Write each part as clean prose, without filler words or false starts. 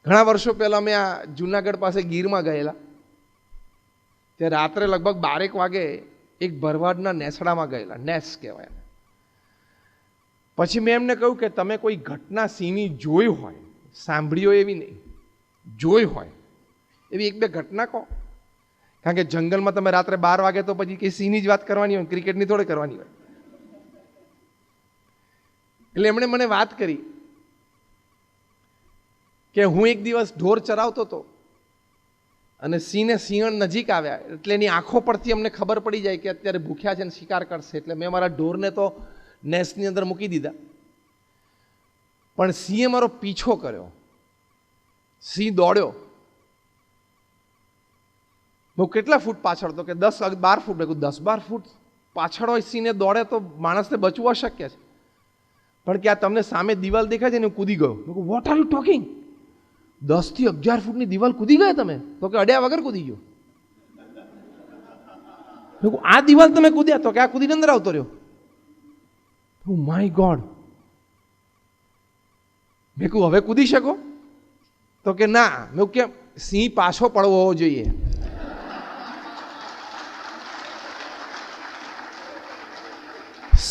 ઘણા વર્ષો પહેલાં મેં આ જુનાગઢ પાસે ગીરમાં ગયેલા, તે રાત્રે લગભગ 12 વાગે એક ભરવાડના નેસડામાં ગયેલા, નેસ કહેવાય. પછી મેં એમને કહ્યું કે તમે કોઈ ઘટના સિંહની જોઈ હોય, સાંભળી હોય એવી નહીં, જોઈ હોય એવી 1-2 ઘટના કહો. કારણ કે જંગલમાં તમે રાત્રે 12 વાગે તો પછી કે સિંહની જ વાત કરવાની હોય, ક્રિકેટની થોડી કરવાની હોય. એટલે એમણે મને વાત કરી કે હું એક દિવસ ઢોર ચરાવતો હતો અને સિંહને સિંહણ નજીક આવ્યા, એટલે એની આંખો પરથી અમને ખબર પડી જાય કે અત્યારે ભૂખ્યા છે અને શિકાર કરશે. એટલે મેં મારા ઢોરને તો નેસની અંદર મૂકી દીધા, પણ સિંહે મારો પીછો કર્યો. સિંહ દોડ્યો. હું કેટલા ફૂટ પાછળ તો કે 10-12 ફૂટ. 10-12 ફૂટ પાછળ હોય સિંહને દોડે તો માણસને બચવું અશક્ય છે. પણ કે આ તમને સામે દિવાલ દેખાય છે ને, હું કૂદી ગયો. મેં કહ્યું વોટ આર યુ ટોકિંગ? 10 થી 11 ફૂટની દિવાલ કૂદી ગયા તમે? તો કે અડ્યા વગર કૂદી ગયો. મેં કહ્યું આ દિવાલ તમે કૂદ્યા? તો કે આ કૂદીને અંદર આવતો રહ્યો. My God. મેં કહ્યું હવે કૂદી શકો? તો કે ના. મેં કેમ? સિંહ પાછો પડવો હોવો જોઈએ.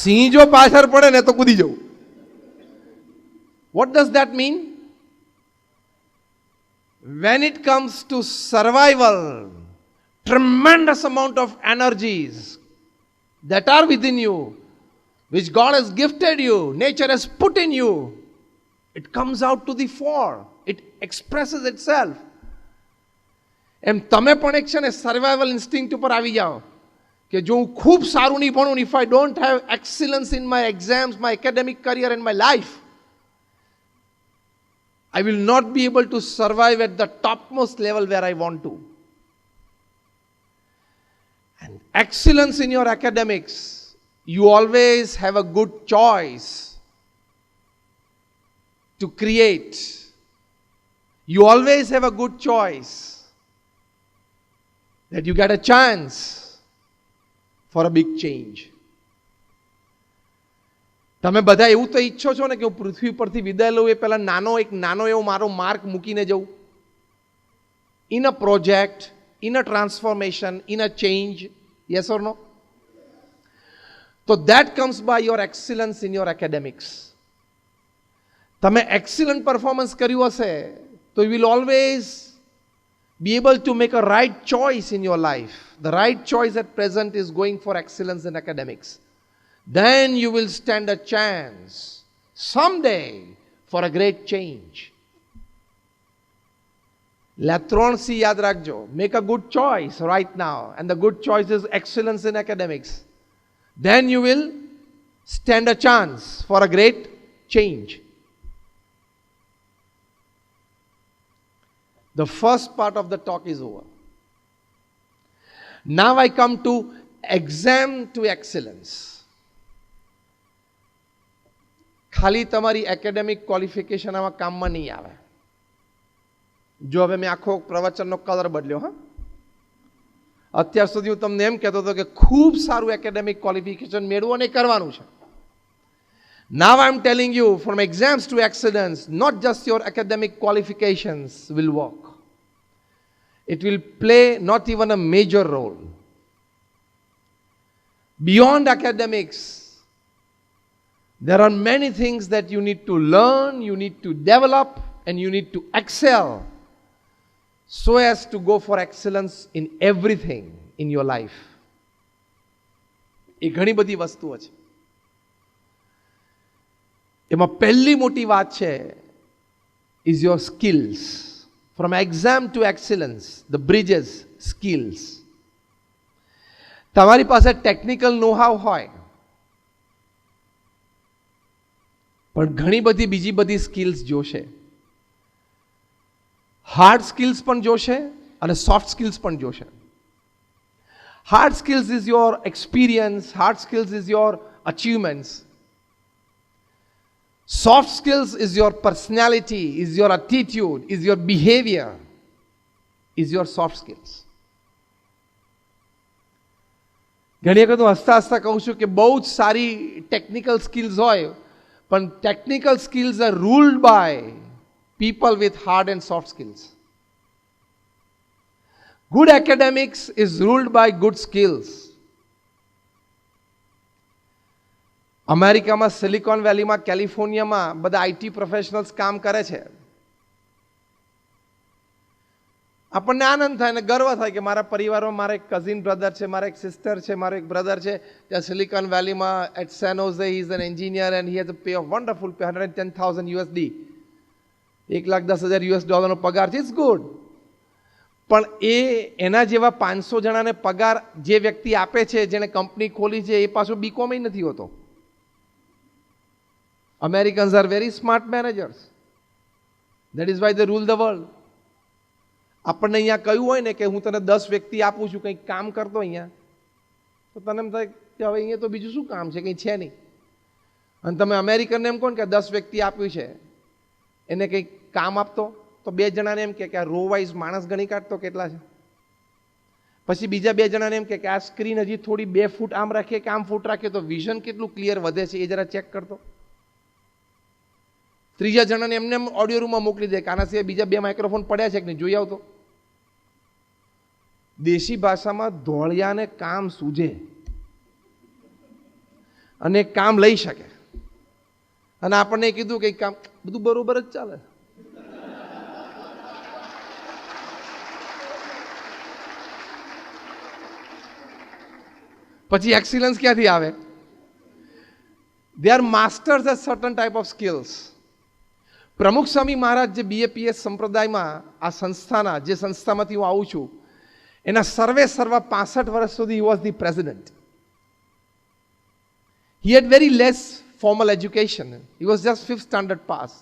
સિંહ જો પાછળ પડે ને તો કૂદી જવું. What does that mean? When it comes to survival, tremendous amount of energies that are within you, which God has gifted you, nature has put in you, it comes out to the fore. It expresses itself. એમ તમે પણ એક છે ને survival instinct ઉપર આવી જાઓ કે જો હું ખૂબ સારું નહીં ભણું, if I don't have excellence in my exams, my academic career and my life, I will not be able to survive at the topmost level where I want to. And excellence in your academics, you always have a good choice to create. You always have a good choice that you get a chance for a big change. તમે બધા એવું તો ઈચ્છો છો ને કે હું પૃથ્વી પરથી વિદાય લઉં એ પહેલા નાનો એવો મારો માર્ક મૂકીને જવું. In a project, in a transformation, in a change. Yes or no? તો that comes by your excellence in your academics. તમે એક્સિલન્ટ પરફોર્મન્સ કર્યું હશે તો you will always be able to make a right choice in your life. The right choice at present is going for excellence in academics. Then you will stand a chance someday for a great change. La 3C yaad rakhjo. Make a good choice right now, and the good choice is excellence in academics. Then you will stand a chance for a great change. The first part of the talk is over. Now I come to exam to excellence. ખાલી તમારી academic qualification આમાં કામમાં નહીં આવે. જો હવે મેં આખો પ્રવચનનો કલર બદલ્યો. હા, અત્યાર સુધી હું તમને એમ કહેતો હતો કે ખૂબ સારું એકેડેમિક ક્વોલિફિકેશન મેળવો અને કરવાનું છે. Now I am telling you, from exams to excellence, not just your academic qualifications will work. It will play not even a major role. Beyond academics, there are many things that you need to learn, you need to develop, and you need to excel so as to go for excellence in everything in your life. એ ઘણી બધી વસ્તુઓ છે. એમાં પહેલી મોટી વાત છે is your skills. From exam to excellence, the bridges, skills. તમારી પાસે ટેકનિકલ નો-હાવ હોય પણ ઘણી બધી બીજી બધી સ્કિલ્સ જોશે. હાર્ડ સ્કિલ્સ પણ જોશે અને સોફ્ટ સ્કિલ્સ પણ જોશે. Hard skills is your experience, hard skills is your achievements. Soft skills is your personality, is your attitude, is your behavior, is your soft skills. ઘણી વખત હું હસતા હસતા કહું છું કે બહુ જ સારી ટેકનિકલ સ્કિલ્સ હોય પણ technical skills are ruled by people with hard and soft skills. Good academics is ruled by good skills. અમેરિકામાં સિલિકોન વેલીમાં કેલિફોર્નિયામાં બધા આઈટી પ્રોફેશનલ્સ કામ કરે છે. આપણને આનંદ થાય અને ગર્વ થાય કે મારા પરિવારમાં મારા એક કઝિન બ્રધર છે, મારા એક સિસ્ટર છે, મારો એક બ્રધર છે ત્યાં સિલિકોન વેલીમાં at San Jose he is an engineer and he has a pay of wonderful pay $110,000 $1,10,000 નો પગાર છે. It's good. પણ એના જેવા 500 જણાને પગાર જે વ્યક્તિ આપે છે, જેણે કંપની ખોલી છે, એ પાછો બીકોમ નથી હોતો. Americans are very smart managers. That is why they rule the world. આપણને અહીંયા કહ્યું હોય ને કે હું તને 10 વ્યક્તિ આપું છું, કંઈક કામ કરતો અહીંયા, તો તને એમ થાય કે હવે અહીંયા તો બીજું શું કામ છે, કંઈ છે નહીં. અને તમે અમેરિકનને એમ કહો ને કે 10 વ્યક્તિ આપ્યું છે, એને કંઈક કામ આપતો, તો 2 જણાને એમ કે આ રો વાઇઝ માણસ ગણી કાઢતો કેટલા છે. પછી બીજા 2 જણાને એમ કે આ સ્ક્રીન હજી થોડી 2 ફૂટ આમ રાખીએ કે આમ ફૂટ રાખીએ તો વિઝન કેટલું ક્લિયર વધે છે એ જરા ચેક કરતો. ત્રીજા જણાને એમને ઓડિયો રૂમમાં મોકલી દે કે આના સિવાય બીજા 2 માઇક્રોફોન પડ્યા છે કે નહીં જોઈ આવતો. દેશી ભાષામાં ધોળિયાને કામ સૂજે અને કામ લઈ શકે. અને આપણને કીધું કે કામ બધું બરોબર જ ચાલે. પછી એક્સિલન્સ ક્યાંથી આવે? They are masters at certain type of skills. Pramukh Swami મહારાજ જે બીએપીએસ સંપ્રદાયમાં આ સંસ્થાના, જે સંસ્થામાંથી હું આવું છું, એના સર્વે 65 વર્ષ સુધી he was the president. He had very less formal education. He was just 5th standard pass.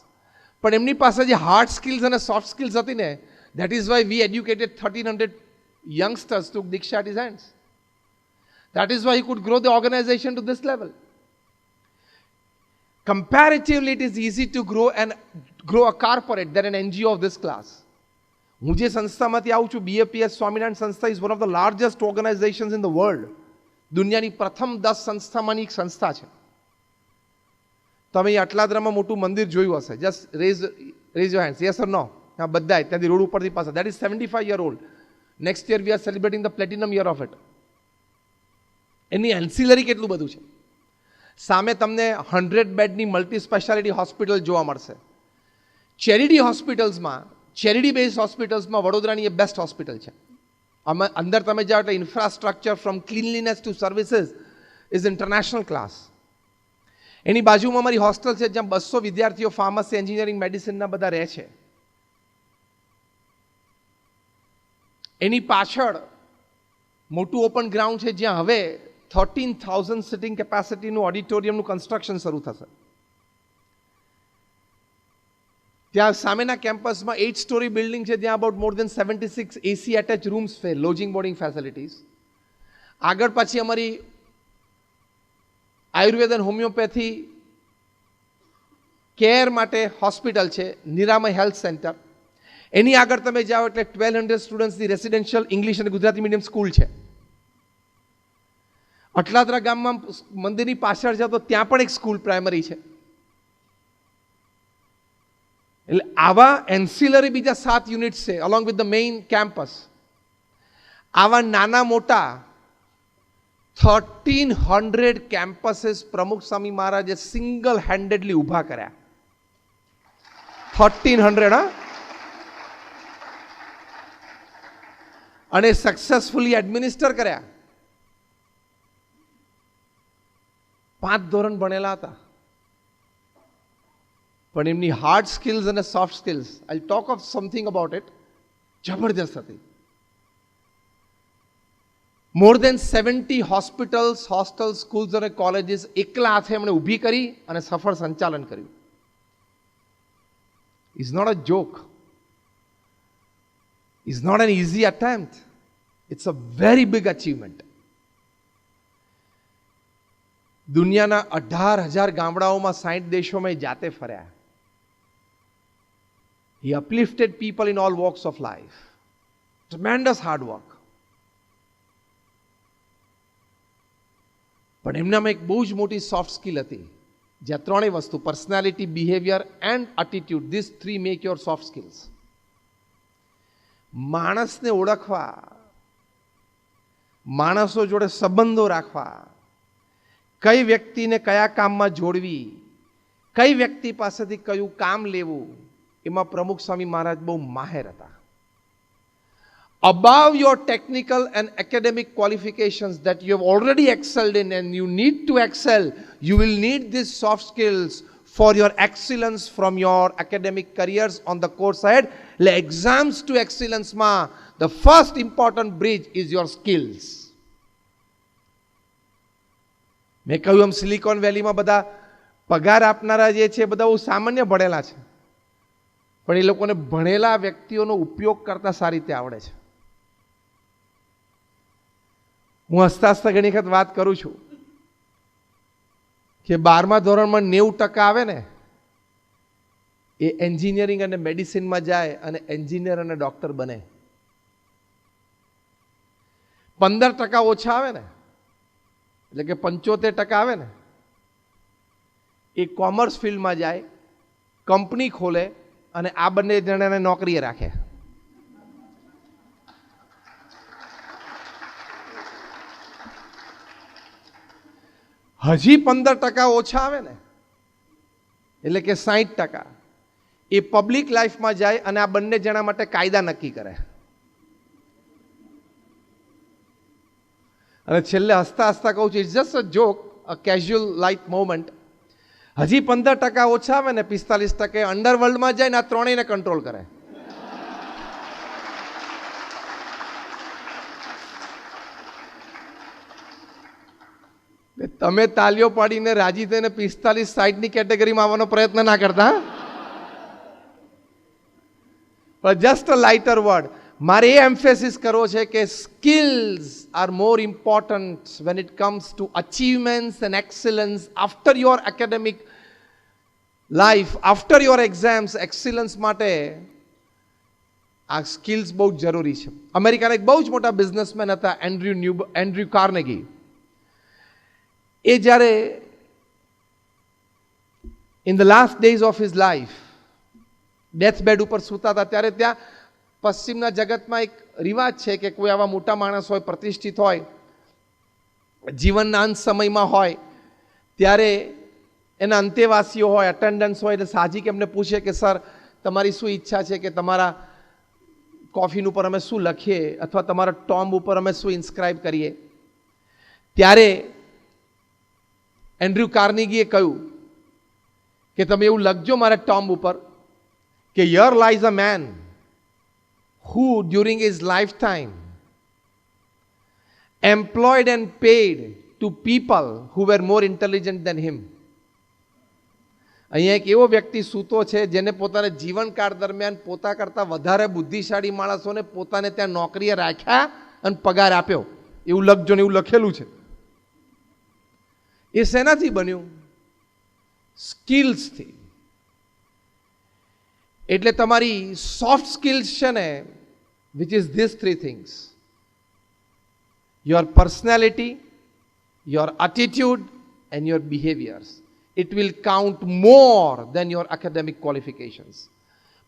પણ એમની પાસે જે હાર્ડ સ્કિલ્સ અને સોફ્ટ સ્કિલ્સ હતી ને, that is why we educated 1300 youngsters to Diksha at his hands. That is why he could grow the organization to this level. Comparatively, it is easy to grow a corporate than an NGO of this class. હું જે સંસ્થામાંથી આવું છું, BAPS Swaminarayan સંસ્થા is one of the largest organisations in the world. દુનિયાની પ્રથમ 10 સંસ્થામાંની એક સંસ્થા છે. તમે અહીં અટલાદરામાં મોટું મંદિર જોયું હશે. Just raise your hands, yes or no? હા, બધાય ત્યાંથી રોડ ઉપરથી પાસે. That is 75 year old. Next year we are celebrating the platinum year of it. એની એન્સિલરી કેટલું બધું છે. સામે તમને 100 બેડની મલ્ટી સ્પેશિયાલિટી હોસ્પિટલ જોવા મળશે. ચેરિટી હોસ્પિટલ્સમાં, ચેરિટી બેઝ હોસ્પિટલ્સમાં વડોદરાની એ બેસ્ટ હોસ્પિટલ છે. અંદર તમે જાઓ એટલે infrastructure from cleanliness to services is international class. એની બાજુમાં અમારી હોસ્ટેલ છે જ્યાં 200 વિદ્યાર્થીઓ ફાર્મસી, એન્જિનિયરિંગ, મેડિસિનના બધા રહે છે. એની પાછળ મોટું ઓપન ગ્રાઉન્ડ છે જ્યાં હવે 13,000 સિટિંગ કેપેસિટીનું ઓડિટોરિયમનું કન્સ્ટ્રક્શન શરૂ થશે. ત્યાં સામેના કેમ્પસમાં 8 સ્ટોરી બિલ્ડિંગ છે, જ્યાં about more than 76 AC attach rooms છે, લોજિંગ બોર્ડિંગ ફેસિલિટીઝ. આગળ પછી અમારી આયુર્વેદ અને હોમિયોપેથી કેર માટે હોસ્પિટલ છે, નિરામય હેલ્થ સેન્ટર. એની આગળ તમે જાઓ એટલે 1200 સ્ટુડન્ટ્સની રેસિડેન્શિયલ ઇંગ્લિશ અને ગુજરાતી મીડિયમ સ્કૂલ છે. અટલાદરા ગામમાં મંદિરની પાછળ જાઓ તો ત્યાં પણ એક સ્કૂલ પ્રાઇમરી છે. એટલે આવા એન્સિલરી બીજા 7 યુનિટ્સ છે along with the main campus. આવા નાના મોટા 1300 કેમ્પસીસ પ્રમુખ સ્વામી મહારાજે સિંગલ હેન્ડેડલી ઊભા કર્યા. 1300 હા. અને સક્સેસફુલી એડમિનિસ્ટર કર્યા. 5 ધોરણ ભણેલા હતા. પણ એમની હાર્ડ સ્કિલ્સ અને soft skills, I talk of something about it, જબરજસ્ત હતી. More than 70 hospitals, hostel, schools અને કોલેજીસ એકલા હાથે એમણે ઊભી કરી અને સફળ સંચાલન કર્યું. Is not a joke. is not an easy attempt. It's a very big achievement. દુનિયાના 18,000 ગામડાઓમાં 60 દેશોમાં જાતે ફર્યા. He uplifted people in all walks of life. Tremendous hard work. પણ એમનામાં એક બહુ જ મોટી સોફ્ટ સ્કિલ હતી. જ્યાં ત્રણેય વસ્તુ personality, behaviour and attitude, this three make your soft skills. માણસને ઓળખવા, માણસો જોડે સંબંધો રાખવા, કઈ વ્યક્તિને કયા કામમાં જોડવી, કઈ વ્યક્તિ પાસેથી કયું કામ લેવું, એમાં પ્રમુખ સ્વામી મહારાજ બહુ માહેર હતા. Above your technical and academic qualifications that you have already excelled in and you need to excel, you will need these soft skills for your excellence from your academic careers on the course ahead. Le exams to excellence ma, the first important bridge is your skills. મેં કહ્યું એમ silicon વેલીમાં બધા પગાર આપનારા જે છે બધા બહુ સામાન્ય ભણેલા છે, પણ એ લોકોને ભણેલા વ્યક્તિઓનો ઉપયોગ કરતા સારી રીતે આવડે છે. હું હસતા હસતા ઘણી વખત વાત કરું છું કે 12મા ધોરણમાં 90% આવે ને એ એન્જિનિયરિંગ અને મેડિસિનમાં જાય અને એન્જિનિયર અને ડોક્ટર બને. 15% ઓછા આવે ને એટલે કે 75% આવે ને એ કોમર્સ ફિલ્ડમાં જાય, કંપની ખોલે અને આ બંને જણાને નોકરીએ રાખે. હજી 15% ઓછા આવે ને એટલે કે 60% એ પબ્લિક લાઈફમાં જાય અને આ બંને જણા માટે કાયદા નક્કી કરે. અને છેલ્લે હસતા હસતા કહું છું, it's just a joke, a casual light moment. હજી 15% ઓછા આવે ને 45% અંડરવર્લ્ડમાં જાય ને આ ત્રણેયને કંટ્રોલ કરે. તમે તાલીઓ પાડીને રાજી થઈને 45-60ની કેટેગરીમાં આવવાનો પ્રયત્ન ના કરતા. Just a lighter word. મારે એ એમ્ફેસિસ કરવો છે કે skills are more important when it comes to achievements and excellence after your academic life, after your exams. Excellence માટે આ સ્કિલ્સ બહુ જ જરૂરી છે. અમેરિકાના એક બહુ જ મોટા બિઝનેસમેન હતા એન્ડ્રુ કાર્નેગી. એ જ્યારે in the last days of his life death bed ઉપર સૂતા હતા ત્યારે ત્યાં પશ્ચિમના જગતમાં એક રિવાજ છે કે કોઈ આવા મોટા માણસ હોય, પ્રતિષ્ઠિત હોય, જીવનના અંત સમયમાં હોય ત્યારે એના અંતેવાસીઓ હોય, અટેન્ડન્સ હોય, એટલે સાહજિક એમને પૂછે કે સર તમારી શું ઈચ્છા છે કે તમારા કોફિન ઉપર અમે શું લખીએ અથવા તમારા ટોમ્બ ઉપર અમે શું ઇન્સ્ક્રાઇબ કરીએ. ત્યારે એન્ડ્રુ કાર્નેગીએ કહ્યું કે તમે એવું લખજો મારા ટોમ્બ ઉપર કે here lies a man who during his lifetime employed and paid to people who were more intelligent than him. અહીંયા એક એવો વ્યક્તિ સૂતો છે જેને પોતાના જીવનકાળ દરમિયાન પોતા કરતાં વધારે બુદ્ધિશાળી માણસોને પોતાને ત્યાં નોકરીએ રાખ્યા અને પગાર આપ્યો. એવું લખજો ને એવું લખેલું છે. એ શેનાથી બન્યું? સ્કિલ્સથી. એટલે તમારી સોફ્ટ સ્કિલ્સ છે ને, which is these three things: your personality, your attitude and your behaviors. It will count more than your academic qualifications.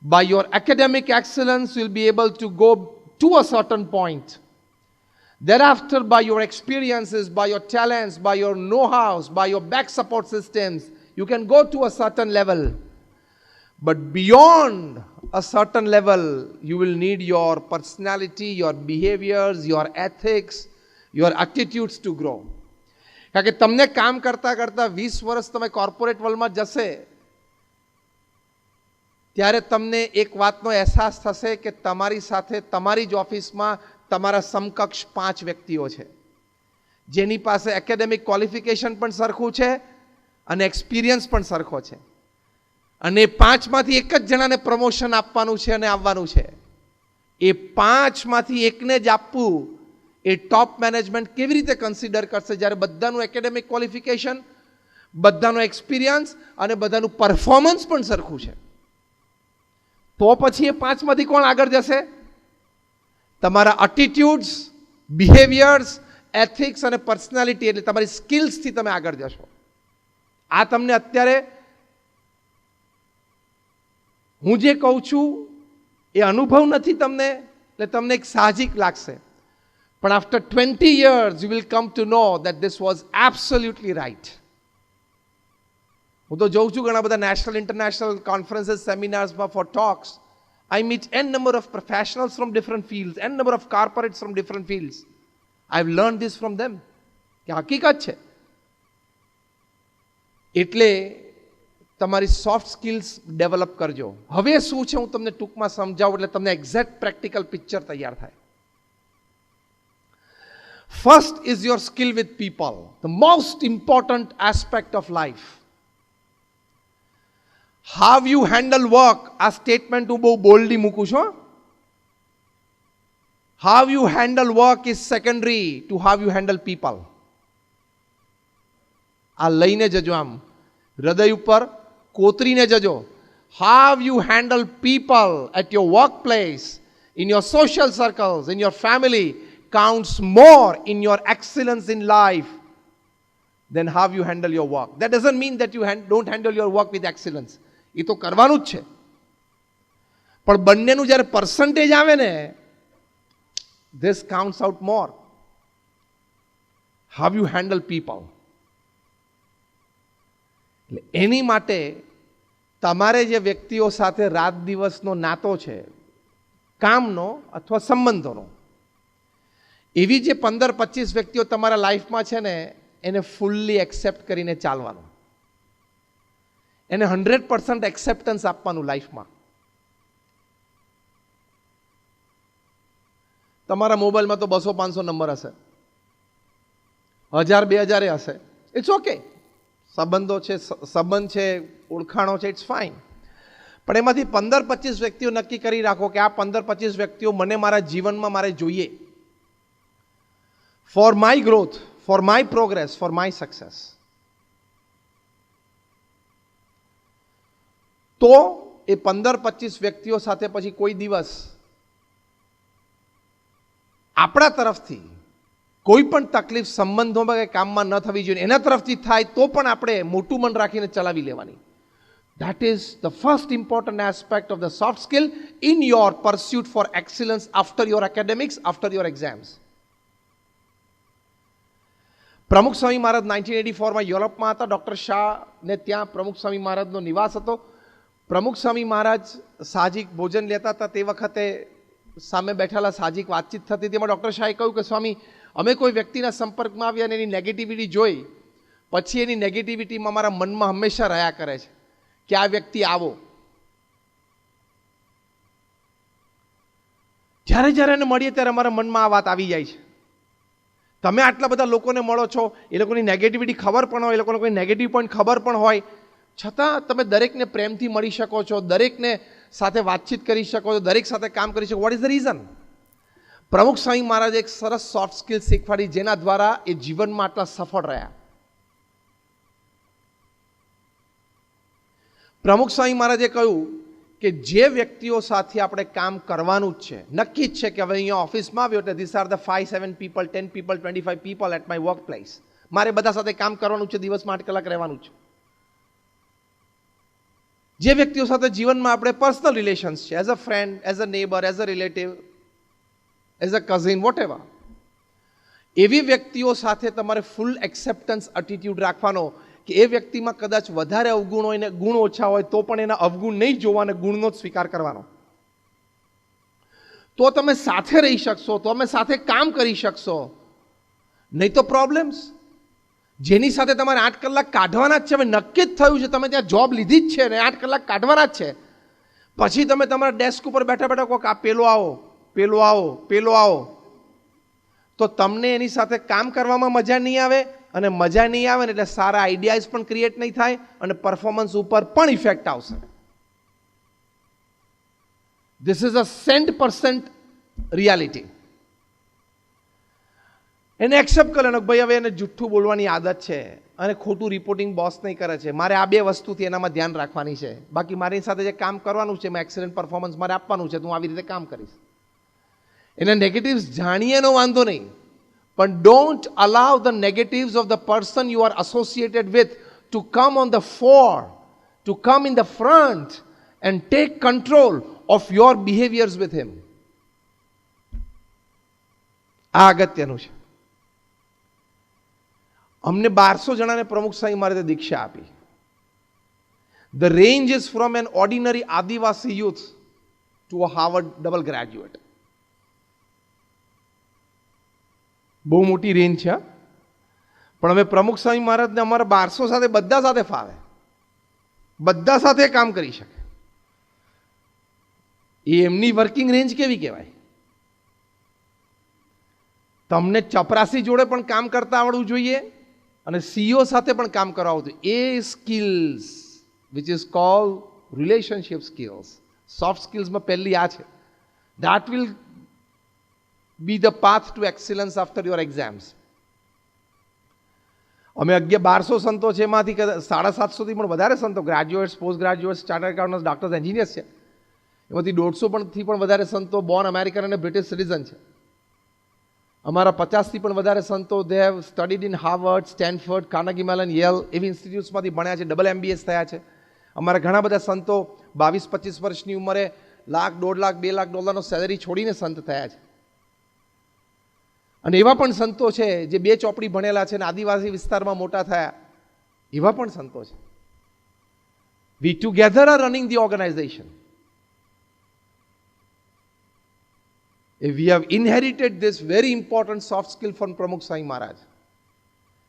By your academic excellence you will be able to go to a certain point. Thereafter, by your experiences, by your talents, by your know-hows, by your back support systems, you can go to a certain level. But beyond a certain level, you will need your personality, your behaviors, your ethics, your attitudes to grow. કારણ કે તમને કામ કરતા કરતા 20 વર્ષ તમે corporate વર્લ્ડમાં જશે ત્યારે તમને એક વાતનો અહેસાસ થશે કે તમારી સાથે તમારી જ ઓફિસમાં તમારા સમકક્ષ 5 વ્યક્તિઓ છે જેની પાસે એકેડેમિક ક્વોલિફિકેશન પણ સરખું છે અને એક્સપિરિયન્સ પણ સરખો છે. અને 5માંથી એક જ જણાને પ્રમોશન આપવાનું છે અને આવવાનું છે. એ 5માંથી એકને જ આપવું એ ટોપ મેનેજમેન્ટ કેવી રીતે કન્સિડર કરશે જ્યારે બધાનું એકેડેમિક ક્વોલિફિકેશન, બધાનો એક્સપિરિયન્સ અને બધાનું પરફોર્મન્સ પણ સરખું છે? તો પછી એ 5માંથી કોણ આગળ જશે? તમારા એટીટ્યુડ્સ, બિહેવિયર્સ, એથિક્સ અને પર્સનાલિટી એટલે તમારી સ્કિલ્સથી તમે આગળ જશો. આ તમને અત્યારે હું જે કહું છું એ અનુભવ નથી તમને, એટલે તમને એક સાહજિક લાગશે. પણ after 20 years you will come to know that this was absolutely right. હું તો જોઉં છું ઘણા બધા નેશનલ ઇન્ટરનેશનલ કોન્ફરન્સીસ સેમિનાર્સમાં for talks. I meet n number of professionals from different fields, n number of corporates from different fields. I've learned this from them. કે હકીકત છે. એટલે તમારી સોફ્ટ સ્કિલ્સ ડેવલપ કરજો. હવે શું છે હું તમને ટૂંકમાં સમજાવું એટલે તમને એક્ઝેક્ટ પ્રેક્ટિકલ પિક્ચર તૈયાર થાય. First is your skill with people, the most important aspect of life. How you handle work, આ સ્ટેટમેન્ટ હું બહુ બોલ્ડલી મૂકું છું. How you handle work is secondary to how you handle people. આ લઈને જજો, આમ હૃદય ઉપર કોતરીને જજો. How you handle people at your work place, in your social circles, in your family counts more in your excellence in life than how you handle your work. That doesn't mean that you don't handle your work with excellence. એ તો કરવાનું જ છે, પણ બંનેનું જ્યારે percentage આવે ને, this counts out more. How you handle people. એટલે એની માટે તમારે જે વ્યક્તિઓ સાથે રાત દિવસનો નાતો છે, કામનો અથવા સંબંધોનો, એવી જે 15-25 વ્યક્તિઓ તમારા લાઈફમાં છે ને, એને ફૂલ્લી એક્સેપ્ટ કરીને ચાલવાનું, એને 100% એક્સેપ્ટન્સ આપવાનું લાઈફમાં. તમારા મોબાઈલમાં તો 200-500 નંબર હશે, 1000-2000 હશે, ઇટ્સ ઓકે. સંબંધો છે, સંબંધ છે, ઓળખાણો છે, ઇટ્સ ફાઇન. પણ એમાંથી 15-25 વ્યક્તિઓ નક્કી કરી રાખો કે આ 15-25 વ્યક્તિઓ મને મારા જીવનમાં મારે જોઈએ, for my growth, for my progress, for my success. તો એ 15-25 વ્યક્તિઓ સાથે પછી કોઈ દિવસ આપણા તરફથી કોઈ પણ તકલીફ સંબંધોમાં કે કામમાં ન થવી જોઈએ. એના તરફથી થાય તો પણ આપણે મોટું મન રાખીને ચલાવી લેવાની. That is the first important aspect of the soft skill in your pursuit for excellence after your academics, after your exams. પ્રમુખ સ્વામી મહારાજ 1984માં યુરોપમાં હતા. ડૉક્ટર શાહને ત્યાં પ્રમુખ સ્વામી મહારાજનો નિવાસ હતો. પ્રમુખ સ્વામી મહારાજ સાહજિક ભોજન લેતા હતા. તે વખતે સામે બેઠેલા સાહજિક વાતચીત થતી. તેમાં ડૉક્ટર શાહે કહ્યું કે સ્વામી, અમે કોઈ વ્યક્તિના સંપર્કમાં આવ્યા અને એની નેગેટિવિટી જોઈ, પછી એની નેગેટિવિટીમાં મારા મનમાં હંમેશા રહ્યા કરે છે કે આ વ્યક્તિ આવો. જ્યારે જ્યારે એને મળીએ ત્યારે અમારા મનમાં આ વાત આવી જાય છે. તમે આટલા બધા લોકોને મળો છો, એ લોકોની નેગેટિવિટી ખબર પણ હોય, એ લોકોને કોઈ નેગેટિવ પોઈન્ટ ખબર પણ હોય, છતાં તમે દરેકને પ્રેમથી મળી શકો છો, દરેકને સાથે વાતચીત કરી શકો છો, દરેક સાથે કામ કરી શકો. What is the reason? પ્રમુખ સ્વામી મહારાજે એક સરસ સોફ્ટ સ્કિલ શીખવાડી, જેના દ્વારા એ જીવનમાં આટલા સફળ રહ્યા. પ્રમુખ સ્વામી મહારાજે કહ્યું કે જે વ્યક્તિઓ સાથે આપણે કામ કરવાનું જ છે, નક્કી જ છે કે હવે અહીંયા ઓફિસમાં આવ્યો એટલે this are the 5-7 people, 10 people, 25 people at my work place. મારે બધા સાથે કામ કરવાનું છે, દિવસમાં 8 કલાક રહેવાનું છે. જે વ્યક્તિઓ સાથે જીવનમાં આપણે પર્સનલ રિલેશન્સ છે, as a friend, as a neighbour, as a relative, as a cousin, whatever, એવી વ્યક્તિઓ સાથે તમારે ફૂલ એક્સેપ્ટન્સ એટીટ્યુડ રાખવાનો કે એ વ્યક્તિમાં કદાચ વધારે અવગુણ હોય ને ગુણ ઓછા હોય તો પણ એના અવગુણ નહીં જોવાને ગુણનો જ સ્વીકાર કરવાનો. તો તમે સાથે રહી શકશો, તો તમે સાથે કામ કરી શકશો. નહીં તો પ્રોબ્લેમ્સ. જેની સાથે તમારે 8 કલાક કાઢવાના જ છે, હવે નક્કી જ થયું છે, તમે ત્યાં જોબ લીધી જ છે ને 8 કલાક કાઢવાના જ છે, પછી તમે તમારા ડેસ્ક ઉપર બેઠા બેઠા કહો કે આ પેલો આવો, પેલો આવો, પેલો આવો, તો તમને એની સાથે કામ કરવામાં મજા નહીં આવે. અને મજા નહીં આવે ને એટલે સારા આઈડિયાઝ પણ ક્રિએટ નહીં થાય અને પરફોર્મન્સ ઉપર પણ ઇફેક્ટ આવશે. This is a 100% reality. એને એક્સેપ્ટ કરે ને ભાઈ હવે એને જુઠ્ઠું બોલવાની આદત છે અને ખોટું રિપોર્ટિંગ બોસ નહીં કરે છે, મારે આ 2 વસ્તુથી એનામાં ધ્યાન રાખવાની છે, બાકી મારી સાથે જે કામ કરવાનું છે, એમાં એક્સેલન્ટ પરફોર્મન્સ મારે આપવાનું છે, તો હું આવી રીતે કામ કરીશ. એના નેગેટિવ્સ જાણીએ એનો વાંધો નહીં, પણ don't allow the negatives of the person you are associated with to come on the fore, to come in the front and take control of your behaviors with him. આ અગત્યનું છે. અમને 1200 જણાને પ્રમુખ સ્વામી મહારાજે દીક્ષા આપી. The range is from an ordinary Adivasi youth to a Harvard double graduate. બહુ મોટી રેન્જ છે. પણ હવે પ્રમુખ સ્વામી મહારાજને અમારા 1200 સાથે બધા સાથે ફાવે, બધા સાથે કામ કરી શકે. એ એમની વર્કિંગ રેન્જ કેવી કહેવાય? તમને ચપરાસી જોડે પણ કામ કરતા આવડવું જોઈએ અને સીઈઓ સાથે પણ કામ કરાવવું જોઈએ. એ skills which is called relationship skills, soft skills માં પહેલી આ છે. that will be the path to excellence after your exams. અમે 1200 સંતો છે, એમાંથી 750 થી પણ વધારે સંતો graduates, post graduates, chartered accountants, doctors, engineers છે. એમાંથી 150 થી પણ વધારે સંતો બોર્ન અમેરિકન અને બ્રિટિશ સિટીઝન છે. અમારા 50 થી પણ વધારે સંતો they have studied in Harvard, Stanford, Carnegie melon, Yale એવી ઇન્સ્ટિટ્યૂટ્સમાંથી ભણ્યા છે, ડબલ MBAs થયા છે. અમારા ઘણા બધા સંતો 22-25 વર્ષની ઉંમરે લાખ, 1.5 લાખ, 2 લાખ ડોલરનો સેલરી છોડીને સંત થયા છે. અને એવા પણ સંતો છે જે 2 ચોપડી ભણેલા છે અને આદિવાસી વિસ્તારમાં મોટા થયા, એવા પણ સંતો છે. We together are running the organization. We have inherited this very important soft skill from પ્રમુખ સ્વામી મહારાજ.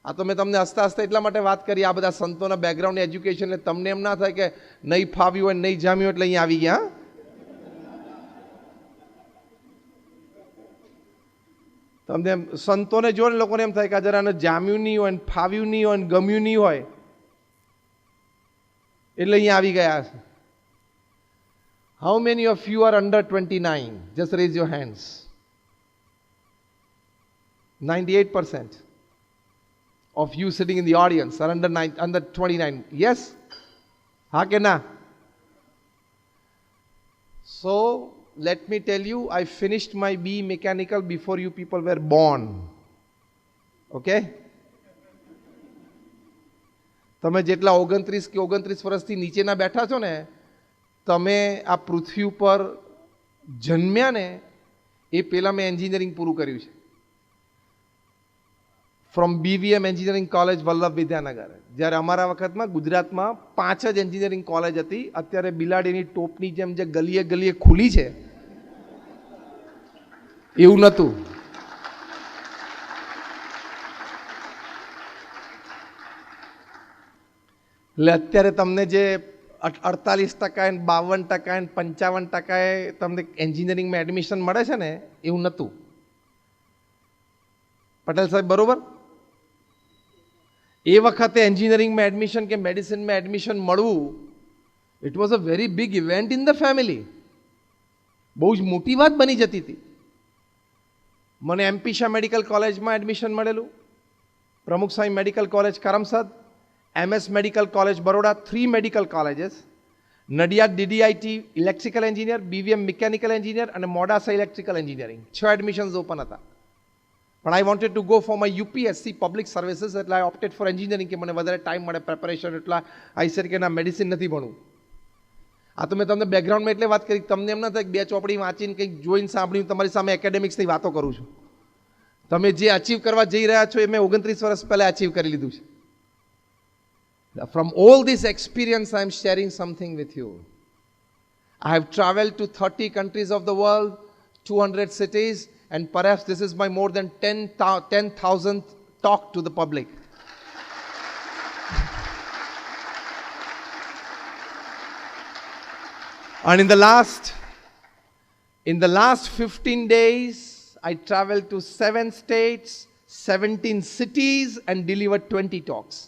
આ તો મેં તમને હસતા હસતા એટલા માટે વાત કરી, આ બધા સંતોના બેકગ્રાઉન્ડ એજ્યુકેશન, એટલે તમને એમ ના થાય કે નહીં ફાવ્યું હોય, નહીં જામ્યું એટલે અહીંયા આવી ગયા. તમને સંતોને જો ને લોકોને એમ થાય કે જરા જામ્યું નહીં હોય, ફાવ્યું નહીં હોય, ગમ્યું નહીં હોય એટલે અહીંયા આવી ગયા છે. How many of you are under 29? Just raise your hands. 98% of you sitting in the audience are under 29. Yes? Ha ke na? So, let me tell you, I finished my BE Mechanical before you people were born. Okay? તમે જેટલા 29 કે 29 વર્ષથી નીચેના બેઠા છો ને, તમે આ પૃથ્વી ઉપર જન્મ્યા ને એ પહેલાં મેં એન્જિનિયરિંગ પૂરું કર્યું છે. From BVM engineering college Vallabh Vidyanagar. જ્યારે અમારા વખતમાં ગુજરાતમાં 5 જ એન્જિનિયરિંગ કોલેજ હતી. અત્યારે બિલાડીની ટોપની જેમ જે ગલીએ ગલીએ ખુલી છે એવું નહોતું. એટલે અત્યારે તમને જે 48% 52% 55% તમને એન્જિનિયરિંગમાં એડમિશન મળે છે ને એવું નહોતું. પટેલ સાહેબ બરોબર? એ વખતે એન્જિનિયરિંગમાં એડમિશન કે મેડિસિનમાં એડમિશન મળવું, it was a very big event in the family. બહુ જ મોટી વાત બની જતી હતી. મને MP શાહ મેડિકલ કોલેજમાં એડમિશન મળેલું, Pramukh Swami medical college Karamsad, MS medical college Baroda, 3 medical colleges, Nadiad DDIT electrical engineer, BVM mechanical engineer અને Modasa electrical engineering. 6 admissions open હતા. પણ I wanted to go for my UPSC public services, એટલે આઈ ઓપ્ટેડ ફોર એન્જિનિયરિંગ કે મને વધારે time મળે preparation, એટલા I said કે ના મેડિસિન નથી ભણવું. આ તો મેં તમને બેકગ્રાઉન્ડમાં એટલે વાત કરી, તમને એમ ના થાય કે 2 ચોપડી વાંચીને કંઈક જોઈને સાંભળીને તમારી સામે એકેડેમિક્સની વાતો કરું છું. તમે જે અચીવ કરવા જઈ રહ્યા છો એ મેં 29 વર્ષ પહેલાં અચીવ કરી લીધું છે. From all this experience, I am sharing something with you. I have traveled to 30 countries of the world, 200 cities, and perhaps this is my more than 10,000th talk to the public. And in the last 15 days, I traveled to 7 states, 17 cities, and delivered 20 talks.